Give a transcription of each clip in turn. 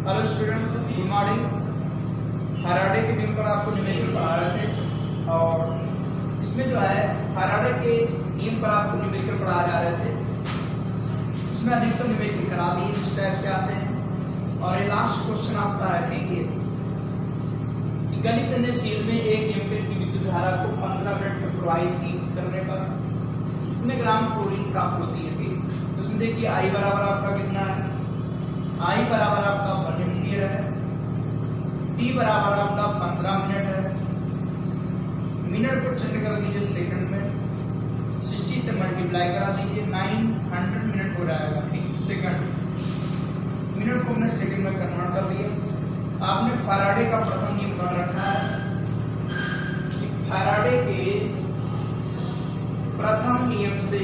Hello student, good morning. Faraday के नियम पर आपको न्यूमेरिकल पढ़ा रहे थे और इसमें जो है फैराडे के नियम पर आपको न्यूमेरिकल पढ़ाए जा रहे थे। उसमें अधिकतर न्यूमेरिकल करा दिए, इस टाइप से आते हैं। और ये लास्ट क्वेश्चन आपका है कि गणित शील में 1 एम्पीयर की विद्युत धारा को 15 मिनट में प्रवाहित करने पर कितने ग्राम क्लोरीन प्राप्त होती है। ठीक, तो उसमें देखिए आई बराबर आपका कितना है, आई बराबर आपका 1 एम्पीयर है, टी बराबर आपका 15 मिनट है। मिनट को चेंज कर दीजिए सेकंड में, 60 से मल्टीप्लाई करा दीजिए, 900 मिनट हो जाएगा। ठीक, सेकंड मिनट को हमने सेकंड में कन्वर्ट कर दिया। आपने फैराडे का प्रथम नियम पढ़ रखा है कि फैराडे के प्रथम नियम से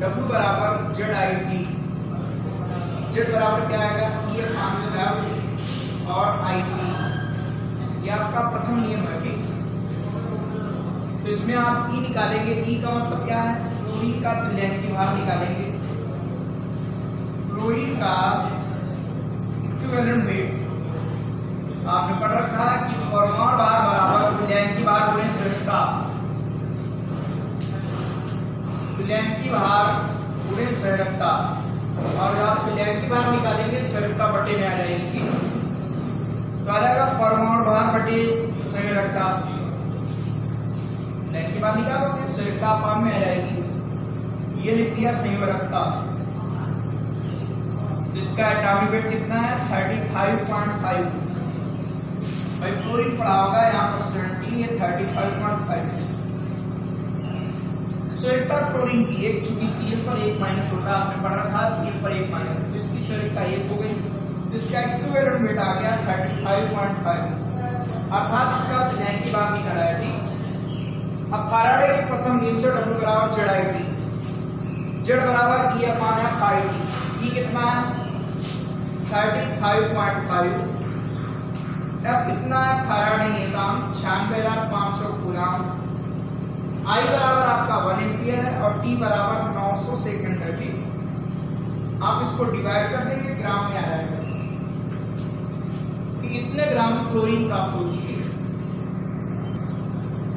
W बराबर जेड आई टी, जेड बराबर क्या आएगा, ई एफ और आई टी, ये आपका प्रथम नियम है। ठीक, तो इसमें आप ई निकालेंगे, ई का मतलब क्या है, क्लोरीन का तुल्यांकी भार निकालेंगे। क्लोरीन का इक्विवेलेंट वेट आपने पढ़ रखा है कि परमाणु भार बराबर तुल्यांकी भार गुणे संयुक्ता, तुल्यांकी भार गुणे संयुक्ता। और जब आप तुल्यांकी भार निकालेंगे संयुक्ता बटे में आ जाएगी, तो आ जाएगा परमाणु भार बटे संयुक्ता। तुल्यांकी भार निकालोगे संयुक्ता पाम में आ जाएगी, ये लिख दिया संयुक्ता। जिसका एटॉमिक वेट कितना है 35.5। भाई क्लोरीन पढ़ा होगा यहाँ पर 17, ये 35.5। संयुक्ता क्लोरीन की एक, चूंकि Cl पर 1 माइनस होता है, आपने पढ़ रखा है Cl पर 1 माइनस, तो इसकी संयुक्ता 1 हो गई, तो इसका इक्विवेलेंट वेट आ गया 35.5, अर्थात इसका तुल्यांकी भार निकला है। ठीक, अब फैराडे के प्रथम नियम से W बराबर जेड आई टी, जेड बराबर ई अपान एफ आई टी, ई कितना है 35.5, एफ कितना है फैराडे नियतांक 96,500 कूलम, आई बराबर आपका 1 एम्पीयर है और टी बराबर 900 सेकंड है। ठीक, आप इसको डिवाइड कर देंगे, ग्राम में आ जाएगा कि इतने ग्राम क्लोरीन प्राप्त होगी।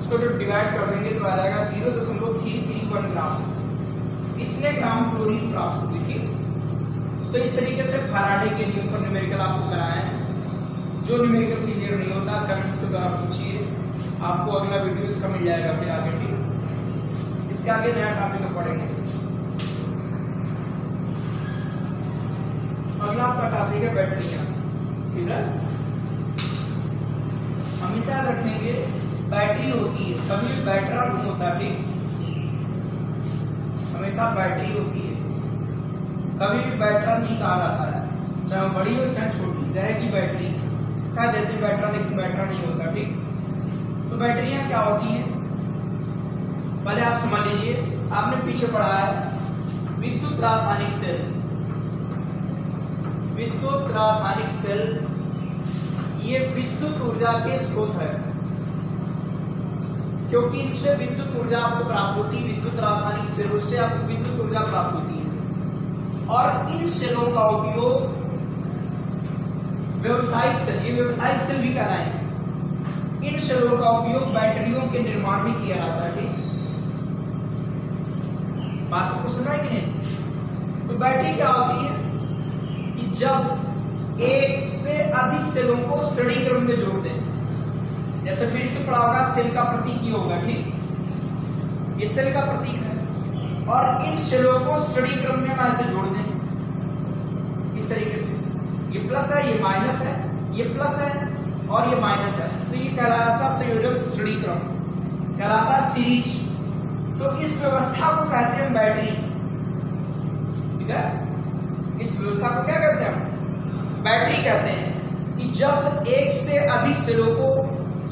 इसको जब डिवाइड कर देंगे तो आ जाएगा 0.331 ग्राम, इतने ग्राम क्लोरीन प्राप्त होगी। ठीक, तो इस तरीके से फैराडे के नियम पर न्यूमेरिकल आपको कराए हैं। जो न्यूमेरिकल क्लियर नहीं होता कमेंट्स के द्वारा पूछिए, आपको अगला वीडियो इसका मिल जाएगा फिर आगे। ठीक, इसके आगे नया टॉपिक पढ़ेंगे। अगला आपका टॉपिक है बैटरियां। ठीक है, हमेशा याद रखेंगे बैटरी होती है, कभी बैटरा नहीं होता। ठीक, हमेशा बैटरी होती है, कभी भी बैटरा नहीं कहा जाता है, चाहे बड़ी हो चाहे छोटी, रहेगी बैटरी कह देते बैटरा, लेकिन बैटरा नहीं होता। ठीक, तो बैटरियां क्या होती हैं पहले आप समझ लीजिए। आपने पीछे पढ़ा है विद्युत रासायनिक सेल, विद्युत रासायनिक सेल ये विद्युत ऊर्जा के स्रोत है, क्योंकि इनसे विद्युत ऊर्जा आपको प्राप्त होती है। विद्युत रासायनिक सेलों से आपको विद्युत ऊर्जा प्राप्त होती है और इन सेलों का उपयोग व्यवसायिक सेल, ये व्यवसायिक सेल भी कहलाएंगे, इन सेलों का उपयोग बैटरियों के निर्माण में किया जाता है। ठीक, बात सबको सुना है कि नहीं। तो बैटरी क्या होती है कि जब एक से अधिक सेलों को श्रेणी क्रम में जोड़ दें, जैसे फिर से पढ़ा होगा सेल का प्रतीक ये होगा। ठीक, ये सेल का प्रतीक है और इन सेलों को श्रेणी क्रम में हम ऐसे जोड़ दें इस तरीके से, ये प्लस है, ये माइनस है, ये प्लस है और ये माइनस है, तो ये कहलाता संयोजक श्रेणी क्रम, कहलाता सीरीज। तो इस व्यवस्था को कहते हैं बैटरी। ठीक है, इस व्यवस्था को क्या कहते हैं, बैटरी कहते हैं। कि जब एक से अधिक सेलों को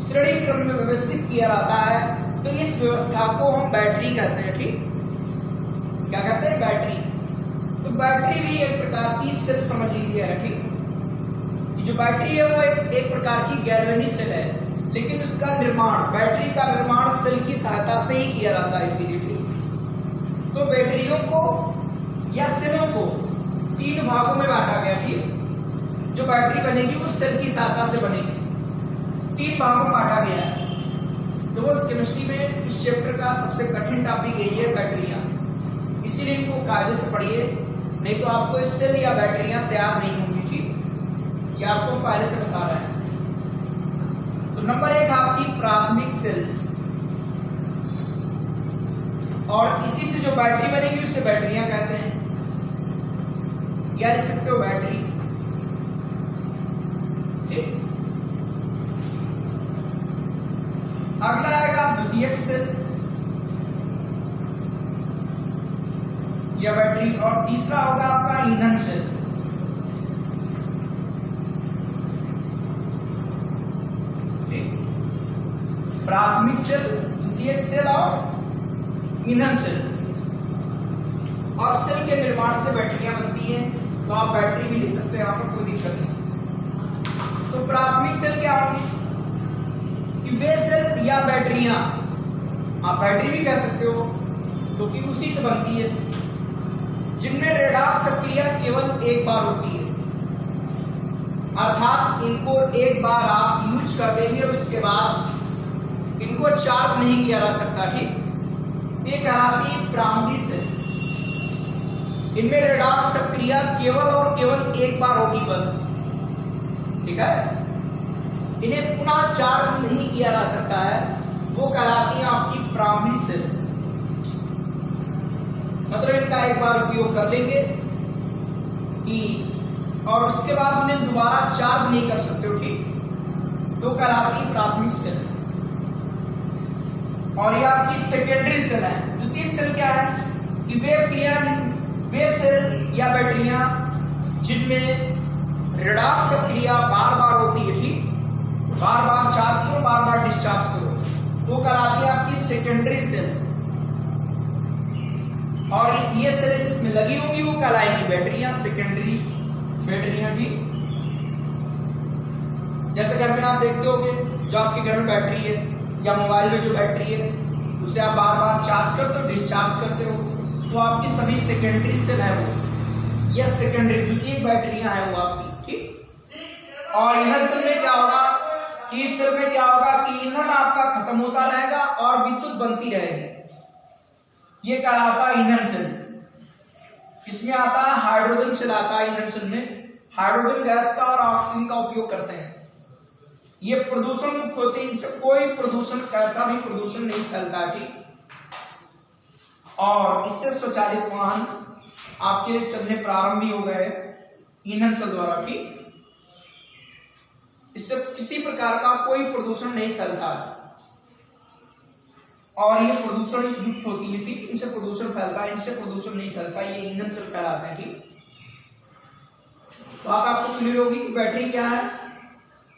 श्रेणी क्रम में व्यवस्थित किया जाता है तो इस व्यवस्था को हम बैटरी कहते हैं। ठीक, क्या कहते हैं, बैटरी। तो बैटरी भी एक प्रकार की सेल समझ लीजिए है। ठीक, जो बैटरी है वो एक प्रकार की गैल्वेनिक सेल है, लेकिन उसका निर्माण, बैटरी का निर्माण सेल की सहायता से ही किया जाता है। इसीलिए तो बैटरियों को या सेलों को तीन भागों में बांटा गया। ठीक, जो बैटरी बनेगी वो सेल की सहायता से बनेगी। तीन भागों में बांटा गया है। तो वो केमिस्ट्री में इस चैप्टर का सबसे कठिन टॉपिक यही है, बैटरियां। इसीलिए इनको कायदे से पढ़िए, नहीं तो आपको इस सेल या बैटरियां तैयार नहीं होंगी। ठीक, ये आपको पहले से बता रहा है। तो नंबर 1 आपकी प्राथमिक सेल, और इसी से जो बैटरी बनेगी उसे बैटरियां कहते हैं, या लिख सकते हो बैटरी। ठीक, अगला आएगा द्वितीयक सेल या बैटरी, और तीसरा होगा आपका ईंधन सेल। ठीक, प्राथमिक सेल, द्वितीयक सेल और ईंधन सेल। और सेल के निर्माण से बैटरियां बनती हैं, तो आप बैटरी भी लिख सकते हैं, यहाँ पर कोई दिक्कत नहीं। तो प्राथमिक सेल क्या होगी कि वे सेल या बैटरियां, आप बैटरी भी कह सकते हो क्योंकि तो उसी से बनती है, जिनमें रेडॉक्स क्रिया केवल एक बार होती है। अर्थात इनको एक बार आप यूज कर देंगे और उसके बाद इनको चार्ज नहीं किया जा सकता। ठीक, ये कहलाती है प्राइमरी सेल। इनमें रेडॉक्स क्रिया केवल और केवल एक बार होगी बस। ठीक है, इन्हें पुनः चार्ज नहीं किया जा सकता है, वो कहलाती है आपकी प्राइमरी सेल। मतलब इनका एक बार उपयोग कर लेंगे कि और उसके बाद उन्हें दोबारा चार्ज नहीं कर सकते हो। ठीक, तो कहलाती है प्राथमिक सेल। और ये आपकी सेकेंडरी सेल है। द्वितीयक सेल क्या है कि वे सेल या बैटरियां जिनमें रेडॉक्स क्रिया बार बार होती है। ठीक, बार बार चार्ज करो, बार बार डिस्चार्ज करो, तो कहलाती है आपकी सेकेंडरी सेल। और ये सेल जिसमें लगी होगी वो कहलाएगी बैटरियां, सेकेंडरी बैटरियां। ठीक, जैसे घर में आप देखते होगे, जो आपके घर में बैटरी है या मोबाइल में जो बैटरी है उसे आप बार बार चार्ज करते हो, डिस्चार्ज करते हो, तो आपकी सभी सेकेंडरी सेल है वो, या सेकेंडरी द्वितीयक बैटरियां है वो आपकी। ठीक, और ईंधन सेल में क्या होगा कि इस सेल में क्या होगा कि ईंधन आपका खत्म होता रहेगा और विद्युत बनती रहेगी। ये कहलाता है ईंधन सेल। इसमें आता है हाइड्रोजन सेल, आता है ईंधन सेल में हाइड्रोजन गैस का और ऑक्सीजन का उपयोग करते हैं। ये प्रदूषण मुक्त होते हैं, इनसे कोई प्रदूषण, कैसा भी प्रदूषण नहीं फैलता। ठीक, और इससे स्वचालित वाहन आपके चलने प्रारंभ भी हो गए ईंधन सेल द्वारा। ठीक, इससे किसी प्रकार का कोई प्रदूषण नहीं फैलता और ये प्रदूषण युक्त होती है। ठीक, इनसे प्रदूषण फैलता है, इनसे प्रदूषण नहीं फैलता, ये ईंधन सेल कहलाते हैं। ठीक, तो आपको क्लियर होगी कि बैटरी क्या है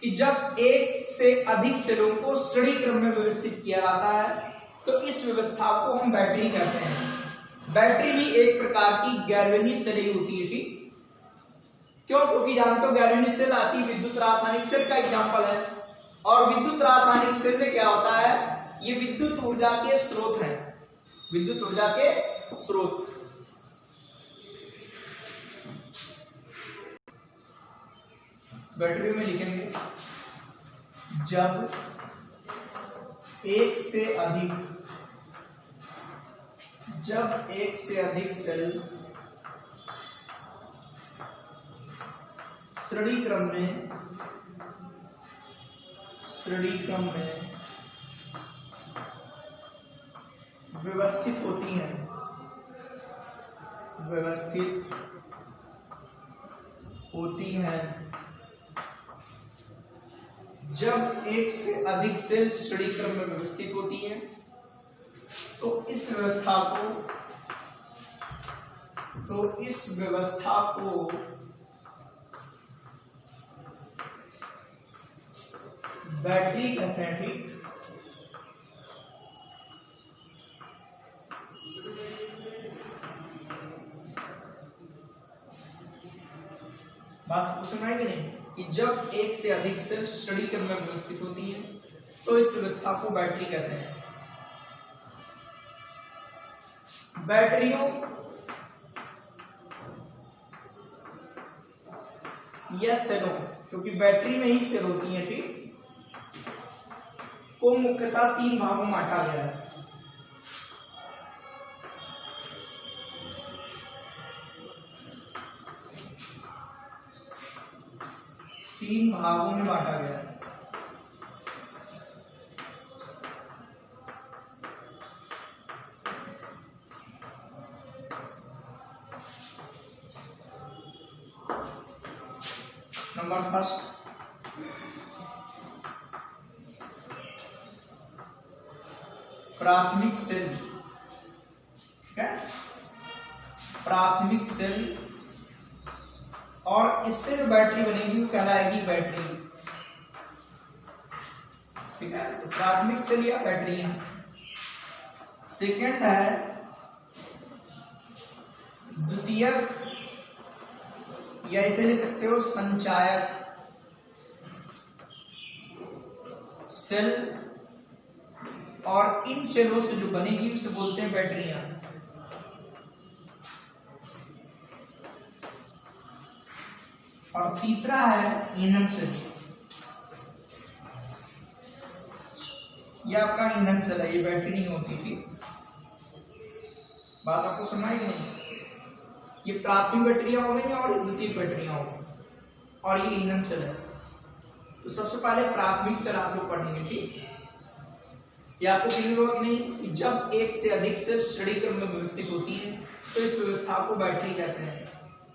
कि जब एक से अधिक सेलों को श्रेणी क्रम में व्यवस्थित किया जाता है तो इस व्यवस्था को हम बैटरी कहते हैं। बैटरी भी एक प्रकार की गैल्वेनिक सेल ही होती है। ठीक, क्यों? क्योंकि जानते हो गैल्वेनिक सेल आती है विद्युत रासायनिक सेल का एग्जांपल है, और विद्युत रासायनिक सेल में क्या होता है, ये विद्युत ऊर्जा के स्रोत है, विद्युत ऊर्जा के स्रोत। बैटरी में लिखेंगे जब एक से अधिक सेल श्रेणी क्रम में व्यवस्थित होती हैं, जब एक से अधिक सेल श्रेणी क्रम में व्यवस्थित होती हैं तो इस व्यवस्था को बैटरी कहते हैं। ठीक, बात समझ में कि नहीं कि जब एक से अधिक सेल श्रेणी क्रम में व्यवस्थित होती है तो इस व्यवस्था को बैटरी कहते हैं। बैटरियों या सेलों, क्योंकि बैटरी में ही सेल होती है, ठीक, को मुख्यतः 3 भागों में बांटा गया है। तीन भागों में बांटा गया है। नंबर फर्स्ट, प्राथमिक सेल, ठीक है, प्राथमिक सेल, और इससे जो बैटरी बनेगी वो कहलाएगी बैटरी, ठीक है, तो प्राथमिक सेल या बैटरियां। सेकंड है द्वितीयक, या इसे ले सकते हो संचायक सेल, और इन सेलों से जो बनेगी उसे बोलते हैं बैटरियां। और तीसरा है ईंधन सेल, ये आपका ईंधन सेल है, ये बैटरी नहीं होती थी, बात आपको समझ नहीं। ये प्राथमिक बैटरियां हो गई और द्वितीयक बैटरियां हो गई, और ये ईंधन सेल है। तो सबसे पहले प्राथमिक सेल आप लोग पढ़ेंगे, ठीक, ये आपको क्लियर होगा कि नहीं, कि जब एक से अधिक सेल श्रेणी क्रम में व्यवस्थित होती है तो इस व्यवस्था को बैटरी कहते हैं।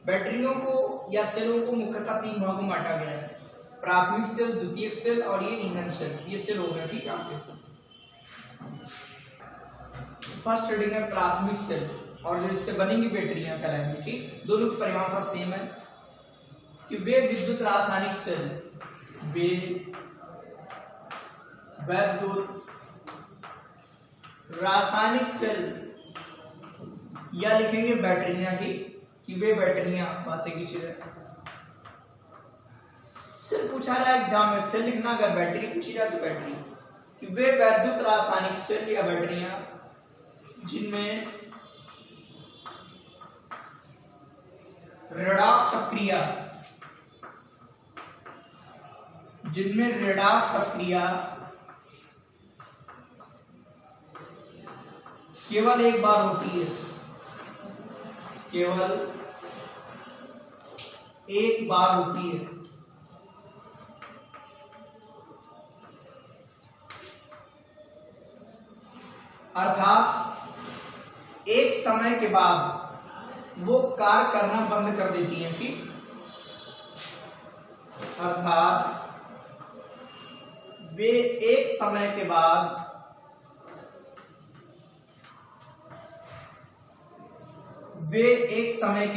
बैटरियों को या सेलों को मुख्यतः 3 भागों में बांटा गया है, प्राथमिक सेल, द्वितीयक सेल और ये ईंधन सेल, ये सेल हो गया, ठीक है। आपके फर्स्ट रीडिंग है प्राथमिक सेल, और जो इससे बनेंगी बैटरियां कहलाएंगी, ठीक। दोनों की परिभाषा सेम है कि वे विद्युत रासायनिक सेल, वे विद्युत रासायनिक सेल, या लिखेंगे बैटरियां, ठीक, कि वे बैटरियां, बातें की चीज है। सेल पूछा जाए एग्जाम में, सेल लिखना, अगर बैटरी पूछी जाए तो बैटरी, कि वे विद्युत रासायनिक सेल या बैटरियां जिनमें ऋणात्मक सक्रिया, जिनमें ऋणात्मक सक्रिया केवल एक बार होती है, केवल एक बार होती है, अर्थात एक समय के बाद वो कार्य करना बंद कर देती है, ठीक, अर्थात वे एक समय के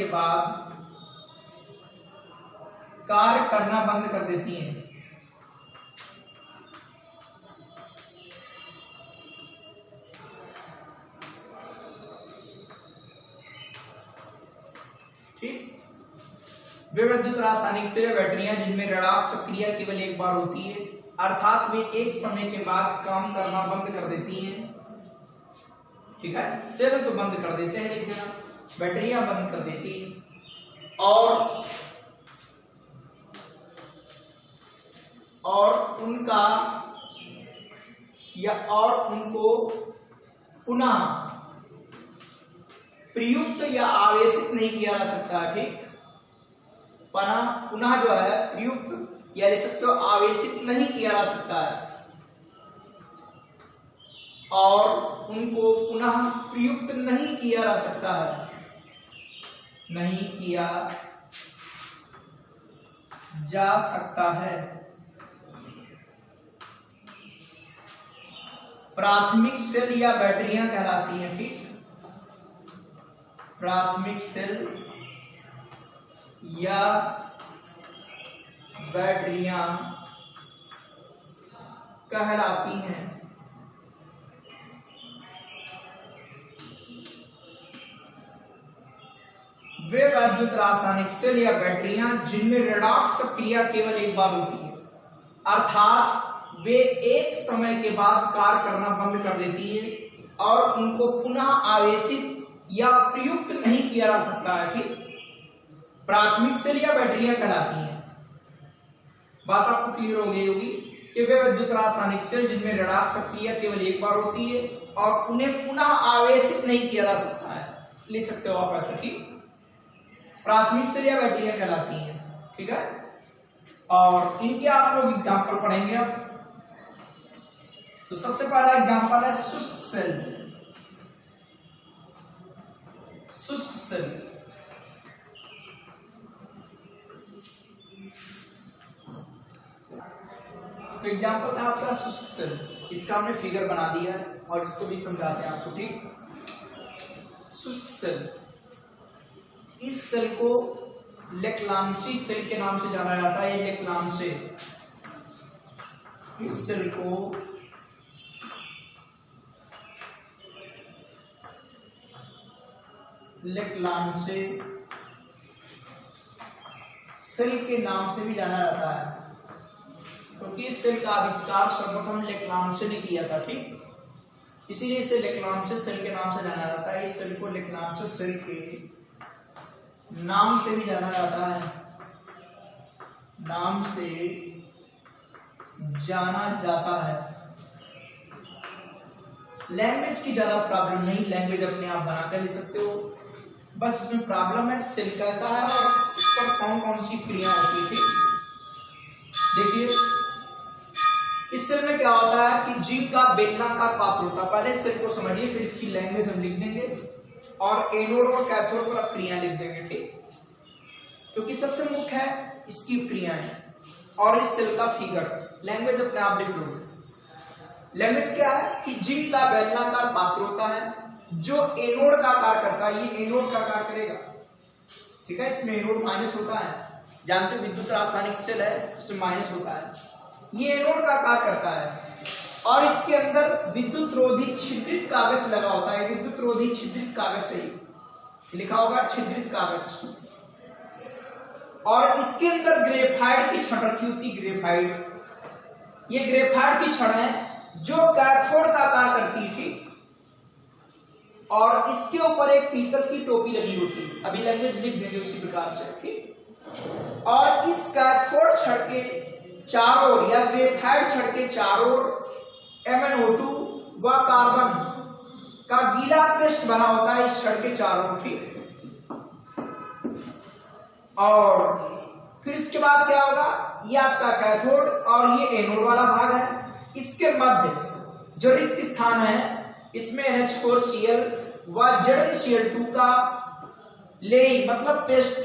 बाद कार्य करना बंद कर देती हैं। ठीक, वे विद्युत रासायनिक सेल बैटरियां जिनमें ऋणात्मक सक्रिया केवल एक बार होती है, अर्थात वे एक समय के बाद काम करना बंद कर देती हैं, ठीक है। सेल तो बंद कर देते हैं, लेकिन बैटरियां बंद कर देती हैं, और उनको पुनः प्रयुक्त या आवेशित नहीं किया जा सकता, ठीक, पुनः जो है प्रयुक्त या ले सकते हो आवेशित नहीं किया जा सकता है, और उनको पुनः प्रयुक्त नहीं किया जा सकता है, नहीं किया जा सकता है। प्राथमिक सेल या बैटरियां कहलाती हैं, ठीक, प्राथमिक सेल या बैटरियां कहलाती हैं। वे विद्युत रासायनिक सेल या बैटरियां जिनमें ऋणात्मक सक्रिया केवल एक बार होती है, अर्थात वे एक समय के बाद कार्य करना बंद कर देती है और उनको पुनः आवेशित या प्रयुक्त नहीं किया जा सकता है, ठीक। प्राथमिक सेल या बैटरियां कहलाती हैं। बात आपको क्लियर हो गई होगी कि वे विद्युत रासायनिक सेल जिनमें ऋणात्मक सक्रिया केवल एक बार होती है और उन्हें पुनः आवेशित नहीं किया जा सकता है, ले सकते हो आप ऐसा, ठीक। प्राथमिक सेल या बैक्टीरिया कहलाती है, ठीक है। और इनके आप लोग एग्जाम्पल पढ़ेंगे अब। तो सबसे पहला एग्जाम्पल है शुष्क सेल। शुष्क सेल तो एग्जाम्पल है आपका शुष्क सेल। इसका हमने फिगर बना दिया है और इसको भी समझाते हैं आपको, ठीक। शुष्क सेल, इस सेल को लेक्लांसी सेल के नाम से जाना जाता है। लेक्लांसे, इस सेल को लेक्लांसे सेल के नाम से भी जाना जाता है, क्योंकि इस सेल का आविष्कार सर्वप्रथम लेक्लांसे ने किया था, ठीक। इसीलिए इसे लेक्लांसे सेल के नाम से जाना जाता है। इस सेल को लेक्लांसे सेल के नाम से भी जाना जाता है, नाम से जाना जाता है। लैंग्वेज की ज्यादा प्रॉब्लम नहीं, लैंग्वेज अपने आप बनाकर ले सकते हो, बस इसमें प्रॉब्लम है सेल कैसा है और इस पर कौन कौन सी क्रिया होती है। देखिए इस सेल में क्या होता है कि जीव का बेलनाकार पात्र होता है। पहले सेल को समझिए, फिर इसकी लैंग्वेज हम लिख देंगे और एनोड और कैथोड पर अब क्रिया लिख देंगे, ठीक। क्योंकि सबसे मुख्य है इसकी क्रियाएं और इस सेल का फिगर। लैंग्वेज अपने आप लिख लो। लैंग्वेज क्या है कि जीव का बेलनाकार पात्र होता है जो एनोड का कार्य करता है। ये एनोड का कार्य करेगा, ठीक है। इसमें एनोड माइनस होता है, जानते हो विद्युत रासायनिक सेल है, इसमें माइनस होता है। ये एनोड का कार्य करता है और इसके अंदर विद्युत रोधी छिद्रित कागज लगा होता है। विद्युत रोधी छिद्रित कागज है, लिखा होगा छिद्रित कागज। और इसके अंदर ग्रेफाइट की छड़ रखी होती है, ग्रेफाइट। ये ग्रेफाइट की छड़ है जो कैथोड का कार्य करती थी और इसके ऊपर एक पीतल की टोपी लगी होती है। अभी लैंग्वेज लिख देंगे उसी प्रकार से, ठीक। और इस कैथोड छड़ के चारों ओर या ग्रेफाइट छड़ के चारों ओर MnO2 व कार्बन का गीला पृष्ठ बना होता है इस छड़ के चारों ओर, ठीक। और फिर इसके बाद क्या होगा, ये आपका कैथोड और ये एनोड वाला भाग है। इसके मध्य जो रिक्त स्थान है इसमें NH4Cl व ZnCl2 का लेई मतलब पेस्ट,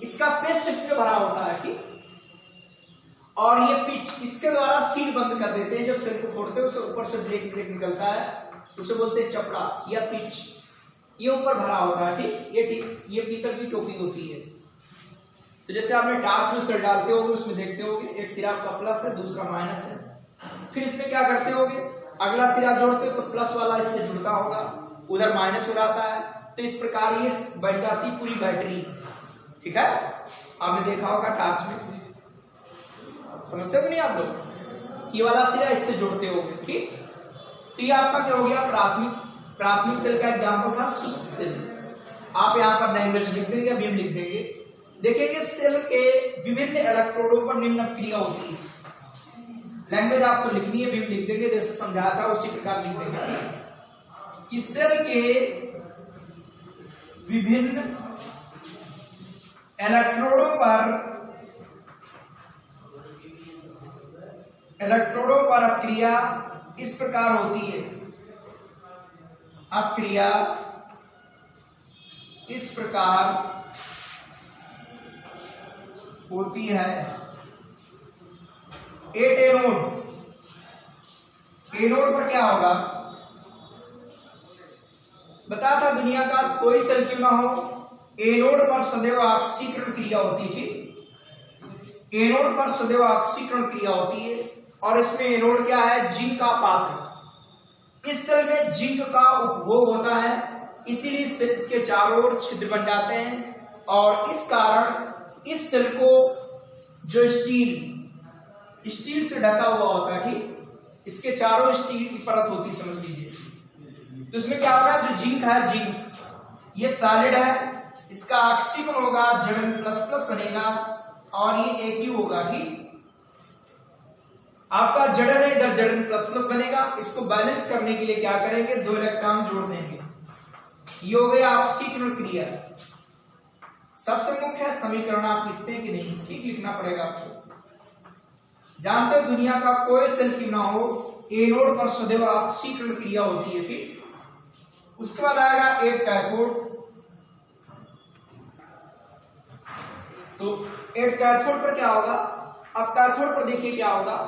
इसका पेस्ट इसमें भरा होता है, ठीक। और ये पिच इसके द्वारा सील बंद कर देते हैं। जब सेल को फोड़ते हैं उसे ऊपर से ब्लैक निकलता है, उसे बोलते हैं चपड़ा या पिच। ये ऊपर भरा होता है, ठीक। ये पीतल की टोपी होती है। तो जैसे आपने टार्च में सेल डालते होगे उसमें देखते होगे एक सिरा आपका प्लस है, दूसरा माइनस है। फिर इसमें क्या करते होगे, अगला सिरा जोड़ते हो तो प्लस वाला इससे जुड़ता होगा, उधर माइनस हो जाता है। तो इस प्रकार ये बन जाती पूरी बैटरी, ठीक है। आपने देखा होगा टार्च में, समझते हो नहीं आप लोग। ये वाला सिरा इससे जोड़ते होगे, ठीक। तो ये आपका क्या हो गया, प्राथमिक सेल का एग्जाम्पल था शुष्क सेल। आप यहाँ पर लैंग्वेज लिख देंगे, अभी हम लिख देंगे। देखेंगे सेल के विभिन्न इलेक्ट्रोडों पर निम्न क्रिया होती है। लैंग्वेज आपको लिखनी है, भी लिख देंगे, जैसे समझाया था उसी प्रकार लिख देंगे कि सेल के विभिन्न इलेक्ट्रोडों पर अपक्रिया इस प्रकार होती है। अपक्रिया इस प्रकार होती है। एनोड पर क्या होगा, बता था दुनिया का कोई सेल क्यों ना हो, एनोड पर सदैव ऑक्सीकरण क्रिया होती थी। एनोड पर सदैव ऑक्सीकरण क्रिया होती है और इसमें एनोड क्या है, जिंक का पात्र। इस सेल में जिंक का उपभोग होता है, इसीलिए सेल के चारों ओर छिद्र बन जाते हैं और इस कारण इस सेल को जो स्टील से ढका हुआ होता है, ठीक, इसके चारों स्टील की परत होती, समझ लीजिए। तो इसमें क्या होगा, जो जिंक है, जिंक ये सॉलिड है, इसका ऑक्सीकरण होगा, Zn++ बनेगा और ये AQ होगा, ठीक। आपका जड़न है, इधर जड़न प्लस प्लस बनेगा। इसको बैलेंस करने के लिए क्या करेंगे, 2 इलेक्ट्रॉन जोड़ देंगे। ये हो गया ऑक्सीकरण क्रिया। सबसे मुख्य समीकरण आप लिखते हैं कि नहीं, ठीक लिखना पड़ेगा आपको। जानते हो दुनिया का कोई सेल क्यों ना हो, एनोड पर सदैव ऑक्सीकरण क्रिया होती है, ठीक। उसके बाद आएगा 8 कैथोड। तो 8 कैथोड पर क्या होगा, अब कैथोड पर देखिए क्या होगा,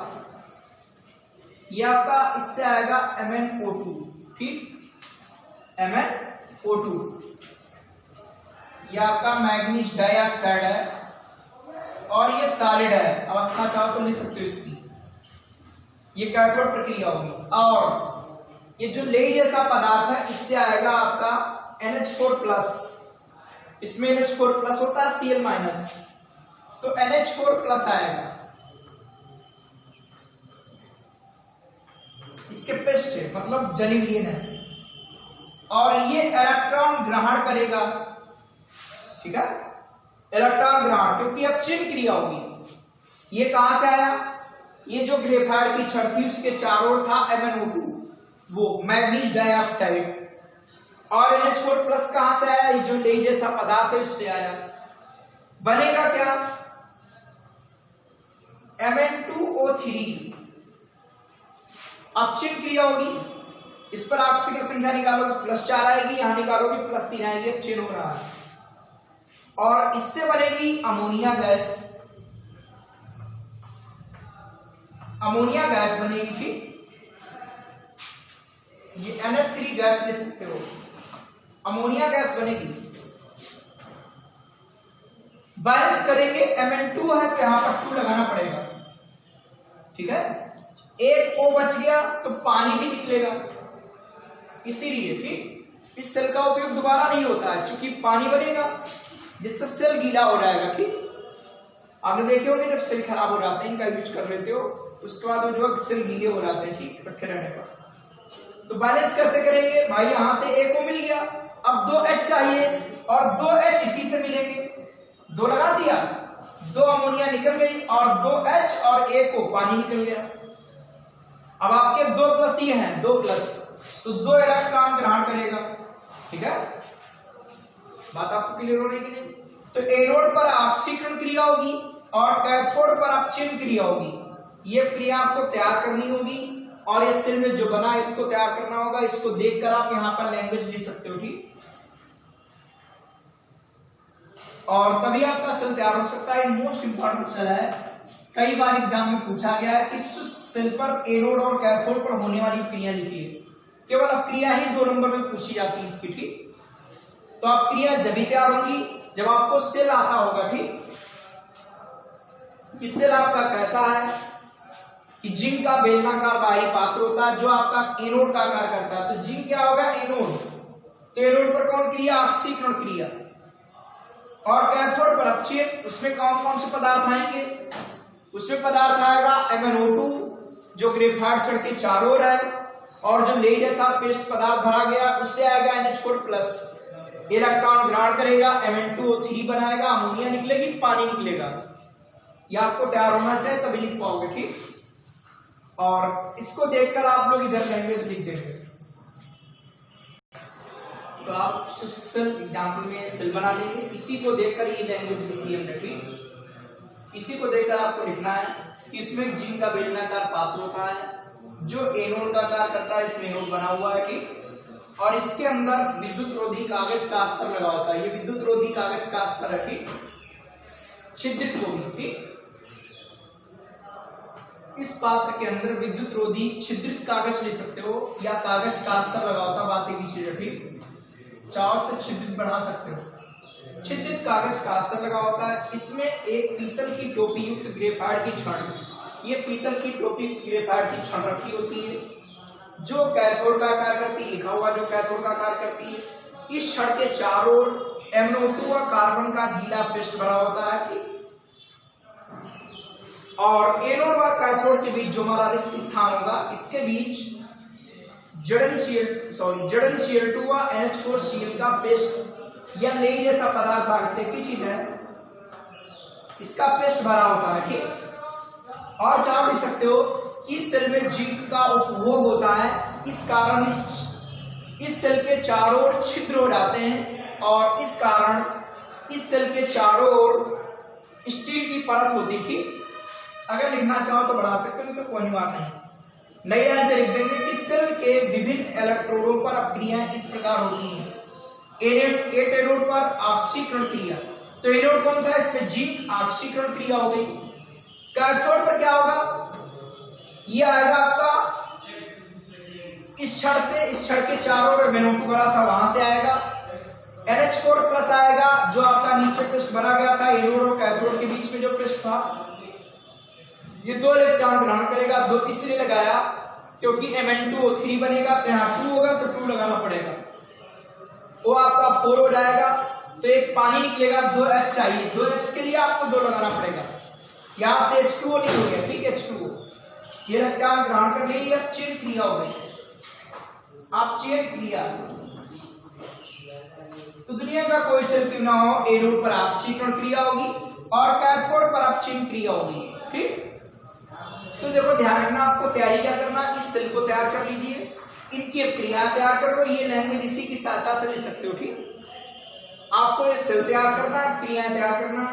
ये आपका इससे आएगा MnO2, ठीक, MnO2। ये आपका मैग्नीज डाइऑक्साइड है और ये सॉलिड है, अवस्था चाहो तो ले सकते हो इसकी। ये कैथोड प्रक्रिया होगी। और ये जो लेई जैसा पदार्थ है इससे आएगा आपका NH4+। इसमें NH4+ होता है Cl-, तो NH4+ आएगा। इसके पेस्ट है, मतलब जली विलीन है, और ये इलेक्ट्रॉन ग्रहण करेगा, ठीक है, इलेक्ट्रॉन ग्रहण, क्योंकि अब चिन्ह क्रिया होगी। ये कहां से आया, ये जो ग्रेफाइट की छड़ थी उसके चारों ओर था MnO2, वो मैग्नीज डाइऑक्साइड, और NH4+ कहां से आया, ये जो लेई जैसा पदार्थ है उससे आया। बनेगा क्या, Mn2O3। अब चिन्ह क्रिया होगी, इस पर ऑक्सीजन संख्या निकालोगे +4 आएगी, यहां निकालोगे +3 आएगी। अब चिन्ह हो रहा है, और इससे बनेगी अमोनिया गैस। अमोनिया गैस बनेगी, ठीक। ये NH3 गैस ले सकते हो, अमोनिया गैस बनेगी। बैलेंस करेंगे, Mn2 है तो यहां पर 2 लगाना पड़ेगा, ठीक है। एक O बच गया तो पानी भी निकलेगा, इसीलिए, ठीक। इस सेल का उपयोग दोबारा नहीं होता है, क्योंकि पानी बनेगा जिससे सेल गीला हो जाएगा, ठीक। आपने देखे होंगे जब सेल खराब हो जाते हैं, इनका यूज कर लेते हो, उसके बाद वो जो सेल गीले हो जाते हैं, ठीक, रखे रहने पर। तो बैलेंस कैसे करेंगे भाई, यहां से A को मिल गया, अब 2 H चाहिए, और 2 H इसी से मिलेंगे, 2 लगा दिया, 2 अमोनिया निकल गई, और 2 H और A को पानी निकल गया। अब आपके 2+ ये हैं, 2+, तो 2 इलेक्ट्रॉन ग्रहण करेगा, ठीक है। बात आपको क्लियर हो रही है कि नहीं। तो एनोड पर ऑक्सीकरण क्रिया होगी और कैथोड पर अपचिन्न क्रिया होगी। ये क्रिया आपको तैयार करनी होगी, और इस सेल में जो बना इसको तैयार करना होगा। इसको देखकर आप यहां पर लैंग्वेज लिख सकते हो, ठीक। और तभी आपका सेल तैयार हो सकता है। मोस्ट इंपॉर्टेंट सेल है, कई बार एग्जाम में पूछा गया है कि शुष्क सेल पर एनोड और कैथोड पर होने वाली क्रिया लिखिए। केवल अब क्रिया ही 2 नंबर में पूछी जाती है इसकी, ठीक। तो आप क्रिया जब भी तैयार होगी जब आपको सेल आता होगा, ठीक। कि सेल आपका कैसा है कि जिंक का बेलनाकार बाहरी पात्र होता है जो आपका एनोड का कार्य करता है। तो जिंक क्या होगा, एनोड। तो एनोड पर कौन क्रिया, ऑक्सीकरण क्रिया। और कैथोड पर अपचिन्न, उसमें कौन कौन से पदार्थ आएंगे, उसमें पदार्थ आएगा MnO2 जो ग्रेफाइट छड़ के चारों ओर है, और जो लेई जैसा पेस्ट पदार्थ भरा गया उससे आएगा NH4+। इलेक्ट्रॉन ग्रहण करेगा, Mn2O3 बनाएगा, अमोनिया निकलेगी, पानी निकलेगा। यह आपको तैयार होना चाहिए तभी लिख पाओगे, ठीक। और इसको देखकर आप लोग इधर लैंग्वेज लिख देंगे। तो आप शुष्क सेल एग्जाम्पल में सेल बना लेंगे, इसी को देखकर ये लैंग्वेज लिखी है हमने, ठीक। इसी को देखकर आपको लिखना है कि इसमें जिंक का बेलनाकार पात्र होता है जो एनोड का कार्य करता है। इसमें एनोड बना हुआ है, ठीक। और इसके अंदर विद्युत रोधी कागज का अस्तर लगा होता है। ये विद्युत रोधी कागज का अस्तर है, ठीक। छिद्रित होगी, ठीक। इस पात्र के अंदर विद्युत रोधी छिद्रित कागज ले सकते हो, या कागज का अस्तर लगा होता है, बात एक ही चीज है, ठीक। चाहो तो छिद्रित बढ़ा सकते हो। छिद्रित कागज का अस्तर लगा होता है। इसमें एक पीतल की टोपी युक्त ग्रेफाइट की छड़, ये पीतल की टोपी ग्रेफाइट की छड़ रखी होती है जो कैथोड का कार्य करती है। लिखा हुआ जो कैथोड का कार्य करती है। इस छड़ के चारों ओर MnO2 और कार्बन का गीला पेस्ट भरा होता है, ठीक। और एनोड व कैथोड के बीच जो हमारा रिक्त स्थान होगा, इसके बीच ZnCl2 व NH4Cl का पेस्ट या लेई जैसा पदार्थ भागते की चीज है, इसका पृष्ठ भरा होता है, ठीक। और जान भी सकते हो कि इस सेल में जिंक का उपभोग होता है, इस कारण इस सेल के चारों ओर छिद्र हो जाते हैं और इस कारण इस सेल के चारों ओर स्टील की परत होती थी। अगर लिखना चाहो तो बढ़ा सकते हो, तो कोई बात नहीं। नई लाइन से लिख देंगे कि सेल के विभिन्न इलेक्ट्रोडों पर अपक्रियाएं इस प्रकार होती हैं। एट एनोड पर ऑक्सीकरण क्रिया, तो एनोड कौन था, इसमें जिंक, ऑक्सीकरण क्रिया हो गई। कैथोड पर क्या होगा, ये आएगा आपका इस छड़ से, इस छड़ के चारों ओर NO2 भरा था वहां से आएगा। NH4 प्लस आएगा जो आपका नीचे पृष्ठ भरा गया था, एनोड और कैथोड के बीच में जो पृष्ठ था, ये 2 इलेक्ट्रॉन ग्रहण करेगा। 2 इसलिए लगाया क्योंकि Mn2O3 बनेगा, तो यहाँ 2 होगा तो 2 लगाना पड़ेगा। वो आपका 4 हो जाएगा, तो एक पानी निकलेगा, 2H चाहिए, 2H के लिए आपको 2 लगाना पड़ेगा। यहां से H2O नहीं हो गया, ठीक है, H2O ये इलेक्ट्रॉन ग्रहण कर लिए, अब चेन क्रिया हो गई। आप चेन क्रिया, तो दुनिया का कोई सेल क्यों ना हो, एनोड पर ऑक्सीकरण क्रिया होगी और कैथोड पर अपचयन क्रिया होगी, ठीक। तो देखो ध्यान रखना, आपको तैयारी क्या करना, इस सेल को तैयार कर लीजिए, इनकी क्रिया तैयार कर लो। ये लैंग्वेज इसी की सहायता से ले सकते हो, ठीक। आपको ये सेल तैयार करना, क्रियाएं तैयार करना,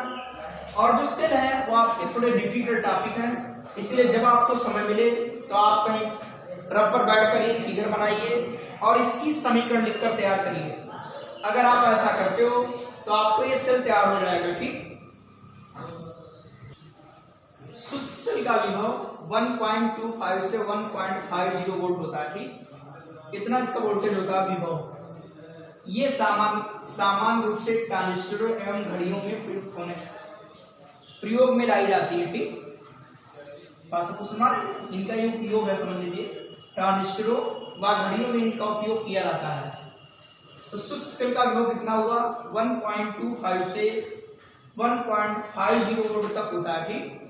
और जो सेल है वो आपके थोड़े डिफिकल्ट टॉपिक हैं, इसलिए जब आपको समय मिले तो आप कहीं रफ पर बैठ कर ये फिगर बनाइए और इसकी समीकरण लिखकर तैयार करिए। अगर आप ऐसा करते हो तो आपको ये सेल तैयार हो जाएगा, ठीक। शुष्क सेल का विभव 1.25 से 1.50 वोल्ट होता है, ठीक। इतना इसका वोल्टेज होता है विभव। ये सामान्य रूप से ट्रांजिस्टरों एवं घड़ियों में प्रयोग में लाई जाती है, ठीक। आपको सुना इनका ये उपयोग है, समझ लीजिए, ट्रांजिस्टरों व घड़ियों में इनका उपयोग किया जाता है। तो शुष्क सेल का विभव कितना हुआ, 1.25 से 1.50 वोल्ट तक होता है, ठीक।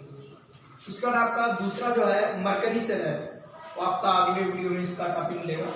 उसके बाद आपका दूसरा जो है मरकरी सेल है, वो आपका अगले वीडियो में इसका टॉपिक मिलेगा।